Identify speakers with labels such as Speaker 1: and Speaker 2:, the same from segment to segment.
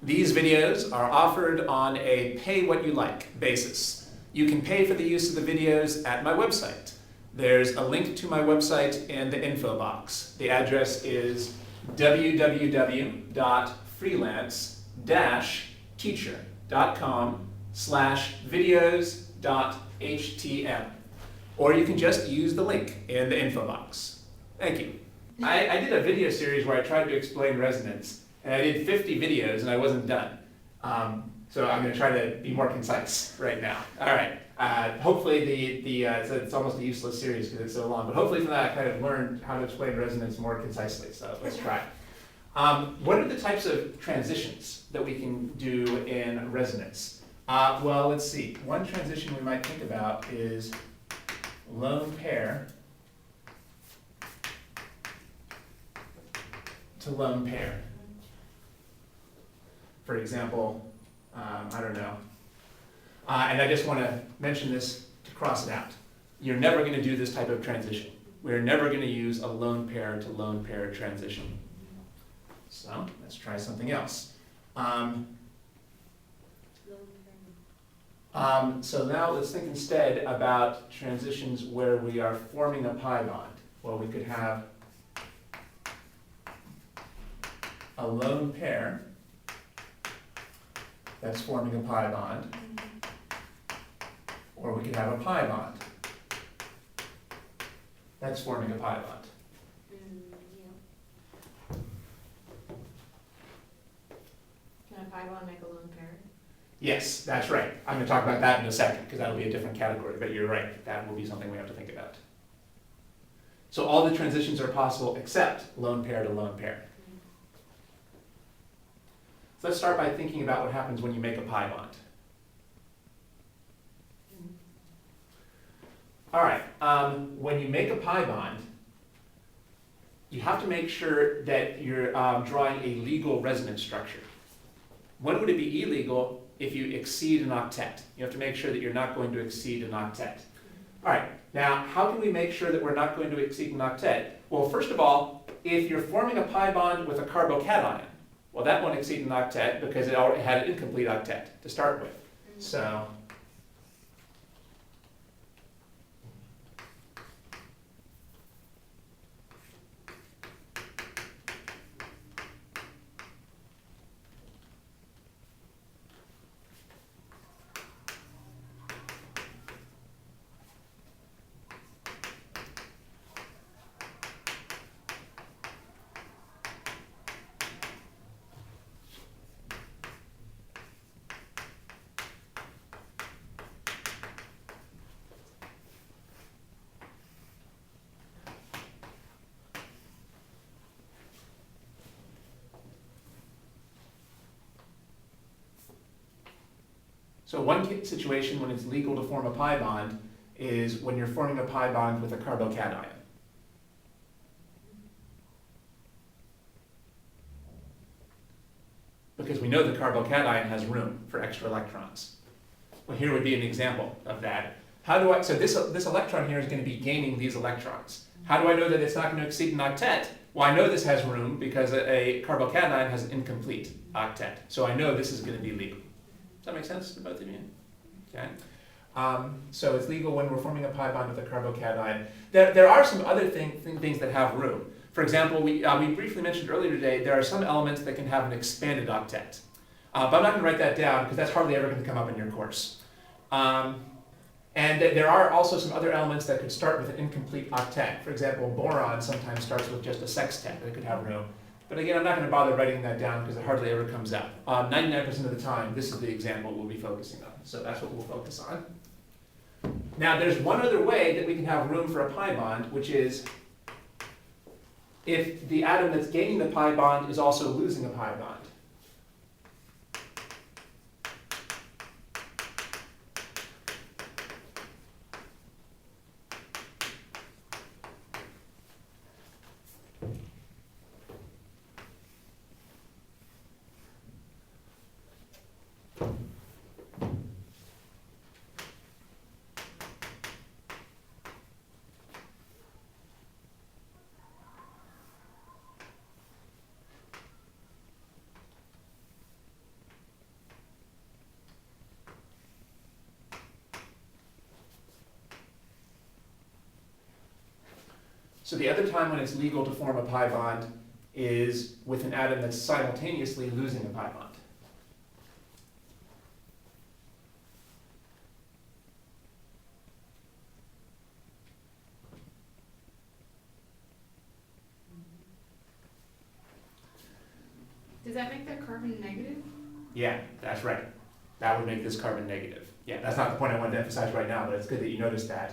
Speaker 1: These videos are offered on a pay-what-you-like basis. You can pay for the use of the videos at my website. There's a link to my website in the info box. The address is www.freelance-teacher.com/videos.htm. Or you can just use the link in the info box. Thank you. I did a video series where I tried to explain resonance, and I did 50 videos and I wasn't done. So I'm going to try to be more concise right now. All right. Hopefully so it's almost a useless series because it's so long, but hopefully from that I kind of learned how to explain resonance more concisely. So let's try. What are the types of transitions that we can do in resonance? Well, let's see. One transition we might think about is lone pair to lone pair. For example, I don't know. And I just want to mention this to cross it out. You're never going to do this type of transition. We're never going to use a lone pair to lone pair transition. So let's try something else. So now let's think instead about transitions where we are forming a pi bond. Well, we could have a lone pair that's forming a pi bond, or we could have a pi bond that's forming a pi bond.
Speaker 2: Can a pi bond make a lone pair?
Speaker 1: Yes, that's right. I'm going to talk about that in a second because that'll be a different category, but you're right. That will be something we have to think about. So all the transitions are possible except lone pair to lone pair. So let's start by thinking about what happens when you make a pi bond. All right, when you make a pi bond, you have to make sure that you're drawing a legal resonance structure. When would it be illegal? If you exceed an octet. You have to make sure that you're not going to exceed an octet. All right, now how can we make sure that we're not going to exceed an octet? Well, first of all, if you're forming a pi bond with a carbo-cation, well, that won't exceed an octet because it already had an incomplete octet to start with. So So one situation when it's legal to form a pi bond is when you're forming a pi bond with a carbo-cation. Because we know the carbo-cation has room for extra electrons. Well, here would be an example of that. So this electron here is going to be gaining these electrons. How do I know that it's not going to exceed an octet? Well, I know this has room because a carbo-cation has an incomplete octet. So I know this is going to be legal. Does that make sense to both of you? Okay. So it's legal when we're forming a pi bond with a carbo-cation. There are some other things that have room. For example, we briefly mentioned earlier today, there are some elements that can have an expanded octet. But I'm not going to write that down because that's hardly ever going to come up in your course. And there are also some other elements that could start with an incomplete octet. For example, boron sometimes starts with just a sextet that could have room. But again, I'm not going to bother writing that down because it hardly ever comes up. 99% of the time, this is the example we'll be focusing on. So that's what we'll focus on. Now, there's one other way that we can have room for a pi bond, which is if the atom that's gaining the pi bond is also losing a pi bond. So the other time when it's legal to form a pi bond is with an atom that's simultaneously losing a pi bond.
Speaker 2: Does that make that carbon negative?
Speaker 1: Yeah, that's right. That would make this carbon negative. Yeah, that's not the point I wanted to emphasize right now, but it's good that you noticed that.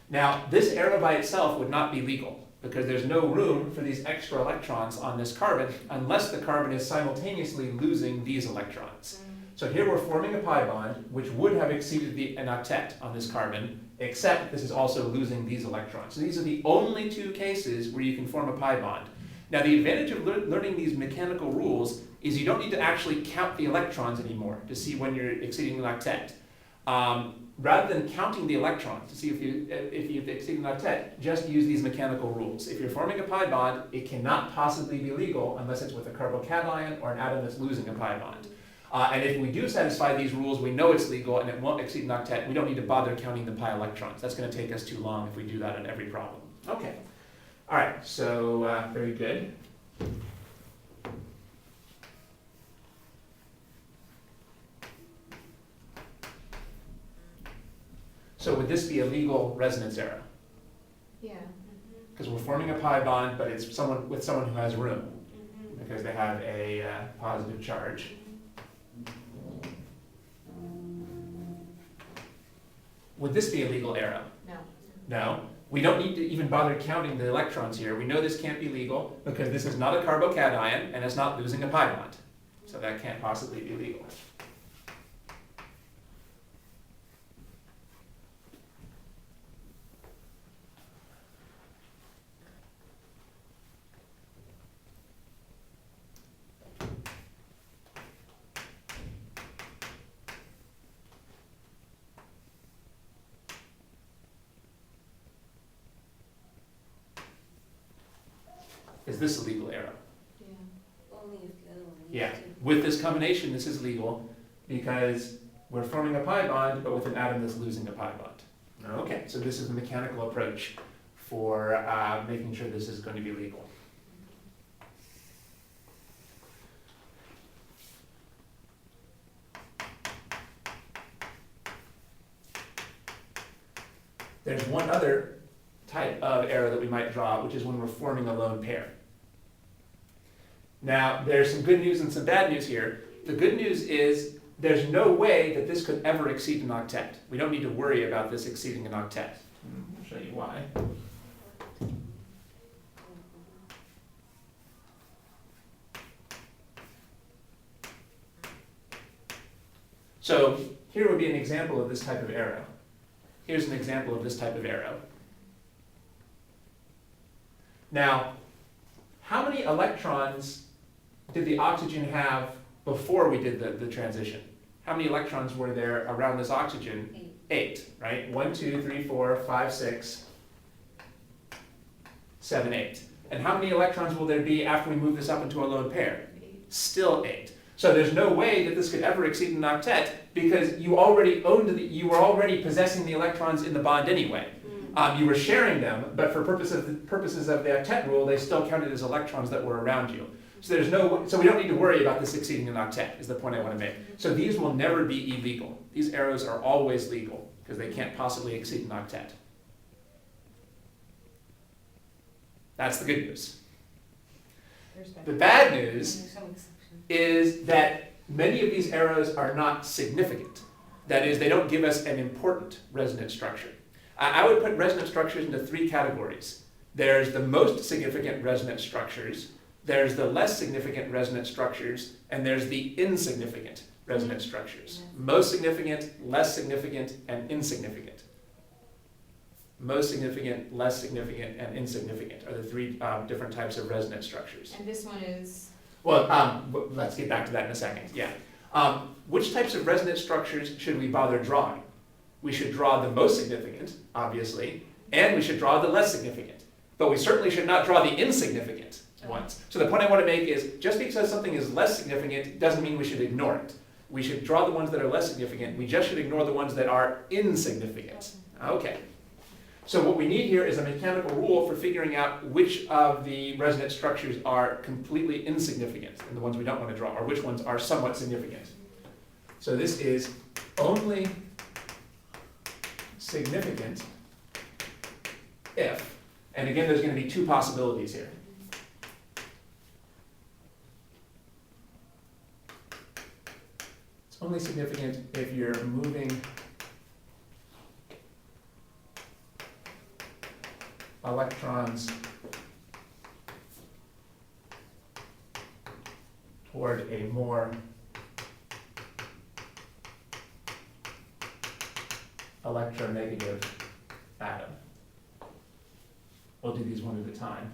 Speaker 1: Now, this arrow by itself would not be legal because there's no room for these extra electrons on this carbon unless the carbon is simultaneously losing these electrons. So here we're forming a pi bond, which would have exceeded an octet on this carbon, except this is also losing these electrons. So these are the only two cases where you can form a pi bond. Now, the advantage of learning these mechanical rules is you don't need to actually count the electrons anymore to see when you're exceeding an octet. Rather than counting the electrons to see if you've exceeded an octet, just use these mechanical rules. If you're forming a pi bond, it cannot possibly be legal unless it's with a carbo-cation or an atom that's losing a pi bond. And if we do satisfy these rules, we know it's legal and it won't exceed an octet. We don't need to bother counting the pi electrons. That's going to take us too long if we do that on every problem. Okay. All right, so very good. So would this be a legal resonance arrow?
Speaker 2: Yeah.
Speaker 1: Because we're forming a pi bond, but it's with someone who has room, because they have a positive charge. Would this be a legal arrow?
Speaker 2: No.
Speaker 1: No. We don't need to even bother counting the electrons here. We know this can't be legal because this is not a carbo-cation and it's not losing a pi bond. So that can't possibly be legal. Is this a legal arrow?
Speaker 2: Yeah.
Speaker 3: Only if the other one needs
Speaker 1: Yeah.
Speaker 3: to.
Speaker 1: With this combination, this is legal because we're forming a pi bond, but with an atom that's losing a pi bond. Okay, so this is the mechanical approach for making sure this is going to be legal. There's one other type of arrow that we might draw, which is when we're forming a lone pair. Now, there's some good news and some bad news here. The good news is there's no way that this could ever exceed an octet. We don't need to worry about this exceeding an octet. I'll show you why. So here would be an example of this type of arrow. Here's an example of this type of arrow. Now, how many electrons did the oxygen have before we did the transition? How many electrons were there around this oxygen? 8, right? 1, 2, 3, 4, 5, 6, 7, 8. And how many electrons will there be after we move this up into a lone pair?
Speaker 2: 8.
Speaker 1: Still 8. So there's no way that this could ever exceed an octet because you were already possessing the electrons in the bond anyway. You were sharing them, but for purposes of the octet rule, they still counted as electrons that were around you. So so we don't need to worry about this exceeding an octet, is the point I want to make. So these will never be illegal. These arrows are always legal because they can't possibly exceed an octet. That's the good news. The bad news
Speaker 3: There's some exception.
Speaker 1: is that many of these arrows are not significant. That is, they don't give us an important resonance structure. I would put resonance structures into 3 categories. There's the most significant resonance structures, there's the less significant resonance structures, and there's the insignificant resonance structures. Most significant, less significant, and insignificant. Most significant, less significant, and insignificant are the 3 different types of resonance structures.
Speaker 2: And this one is?
Speaker 1: Well, let's get back to that in a second, yeah. Which types of resonance structures should we bother drawing? We should draw the most significant, obviously, and we should draw the less significant. But we certainly should not draw the insignificant ones. So the point I want to make is, just because something is less significant doesn't mean we should ignore it. We should draw the ones that are less significant. We just should ignore the ones that are insignificant. Okay. So what we need here is a mechanical rule for figuring out which of the resonance structures are completely insignificant, and the ones we don't want to draw, or which ones are somewhat significant. So this is only significant if, and again, there's going to be two possibilities here. It's only significant if you're moving electrons toward a more electronegative atom. We'll do these one at a time.